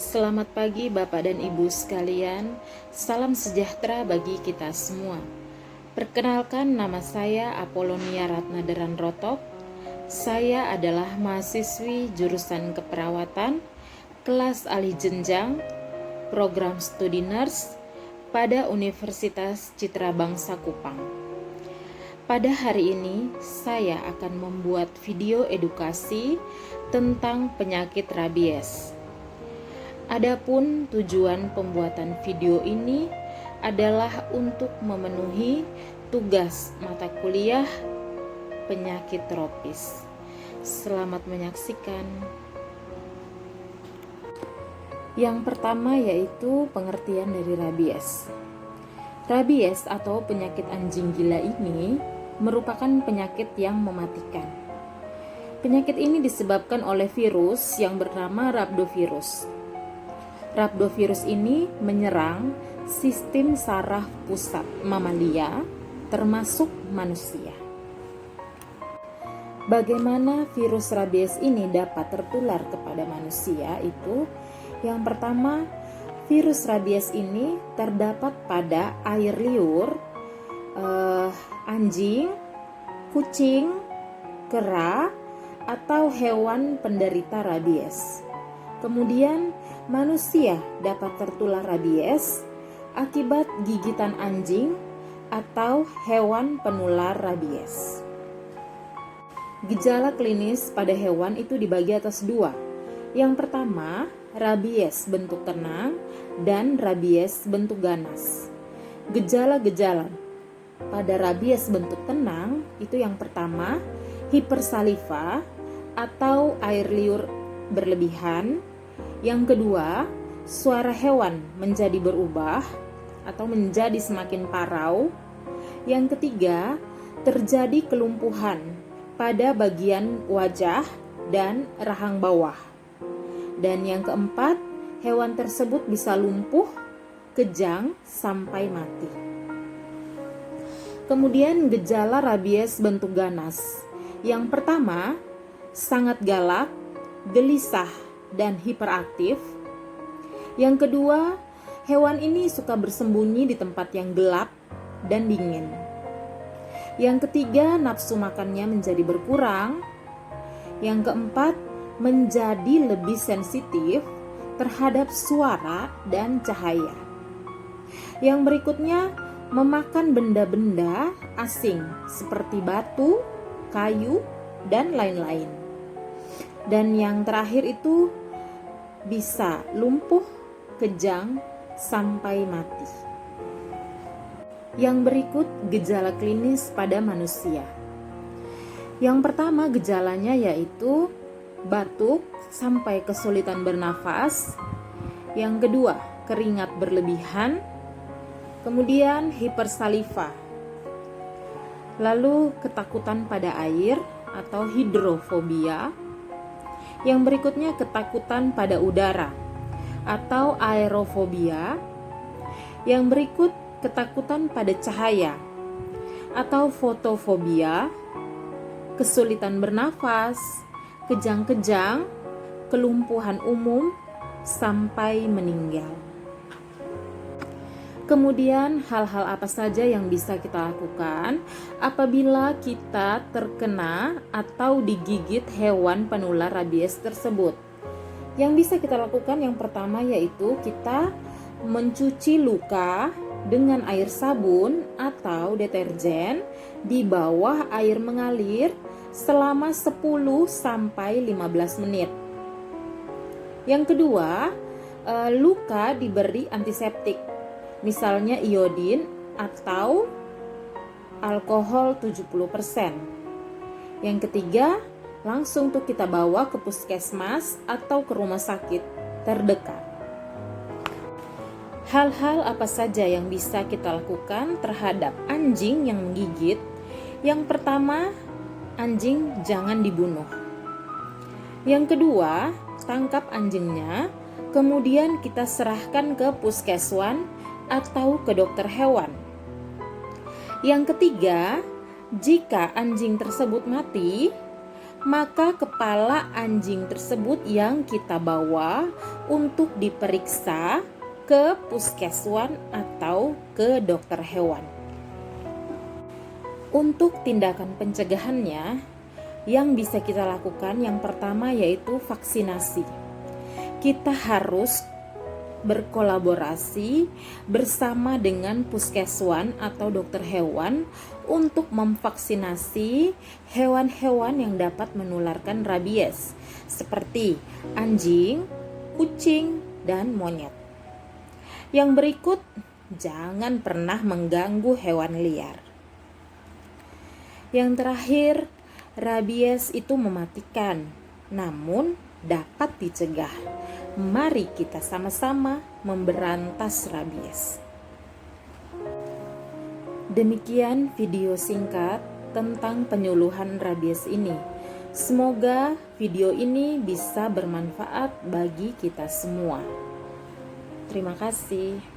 Selamat pagi Bapak dan Ibu sekalian, salam sejahtera bagi kita semua. Perkenalkan, nama saya Apolonia Ratnaderan Rotop. Saya adalah mahasiswi jurusan keperawatan, kelas alih jenjang, program studi nurse pada Universitas Citra Bangsa Kupang. Pada hari ini, saya akan membuat video edukasi tentang penyakit rabies. Adapun tujuan pembuatan video ini adalah untuk memenuhi tugas mata kuliah penyakit tropis. Selamat menyaksikan. Yang pertama yaitu pengertian dari rabies. Rabies atau penyakit anjing gila ini merupakan penyakit yang mematikan. Penyakit ini disebabkan oleh virus yang bernama rhabdovirus. Rhabdovirus ini menyerang sistem saraf pusat mamalia, termasuk manusia. Bagaimana virus rabies ini dapat tertular kepada manusia itu? Yang pertama, virus rabies ini terdapat pada air liur, anjing, kucing, kera, atau hewan penderita rabies. Kemudian, manusia dapat tertular rabies akibat gigitan anjing atau hewan penular rabies. Gejala klinis pada hewan itu dibagi atas dua. Yang pertama, rabies bentuk tenang dan rabies bentuk ganas. Gejala-gejala pada rabies bentuk tenang itu yang pertama, hipersaliva atau air liur berlebihan. Yang kedua, suara hewan menjadi berubah atau menjadi semakin parau. Yang ketiga, terjadi kelumpuhan pada bagian wajah dan rahang bawah. Dan yang keempat, hewan tersebut bisa lumpuh, kejang, sampai mati. Kemudian gejala rabies bentuk ganas. Yang pertama, sangat galak, gelisah, dan hiperaktif. Yang kedua, hewan ini suka bersembunyi di tempat yang gelap dan dingin. Yang ketiga, nafsu makannya menjadi berkurang. Yang keempat, menjadi lebih sensitif terhadap suara dan cahaya. Yang berikutnya, memakan benda-benda asing seperti batu, kayu, dan lain-lain. Dan yang terakhir itu bisa lumpuh, kejang, sampai mati. Yang berikut gejala klinis pada manusia. Yang pertama gejalanya yaitu batuk sampai kesulitan bernafas. Yang kedua, keringat berlebihan. Kemudian hipersaliva. Lalu ketakutan pada air atau hidrofobia. Yang berikutnya ketakutan pada udara atau aerofobia. Yang berikut ketakutan pada cahaya atau fotofobia, kesulitan bernafas, kejang-kejang, kelumpuhan umum, sampai meninggal. Kemudian hal-hal apa saja yang bisa kita lakukan apabila kita terkena atau digigit hewan penular rabies tersebut? Yang bisa kita lakukan yang pertama yaitu kita mencuci luka dengan air sabun atau deterjen di bawah air mengalir selama 10-15 menit. Yang kedua, luka diberi antiseptik, misalnya iodin atau alkohol 70%. Yang ketiga, langsung tuh kita bawa ke puskesmas atau ke rumah sakit terdekat. Hal-hal apa saja yang bisa kita lakukan terhadap anjing yang menggigit? Yang pertama, anjing jangan dibunuh. Yang kedua, tangkap anjingnya, kemudian kita serahkan ke puskeswan atau ke dokter hewan. Yang ketiga, jika anjing tersebut mati, maka kepala anjing tersebut yang kita bawa untuk diperiksa ke puskeswan atau ke dokter hewan. Untuk tindakan pencegahannya, yang bisa kita lakukan yang pertama yaitu vaksinasi. Kita harus berkolaborasi bersama dengan puskeswan atau dokter hewan untuk memvaksinasi hewan-hewan yang dapat menularkan rabies seperti anjing, kucing, dan monyet. Yang berikut, jangan pernah mengganggu hewan liar. Yang terakhir, rabies itu mematikan, namun dapat dicegah. Mari kita sama-sama memberantas rabies. Demikian video singkat tentang penyuluhan rabies ini. Semoga video ini bisa bermanfaat bagi kita semua. Terima kasih.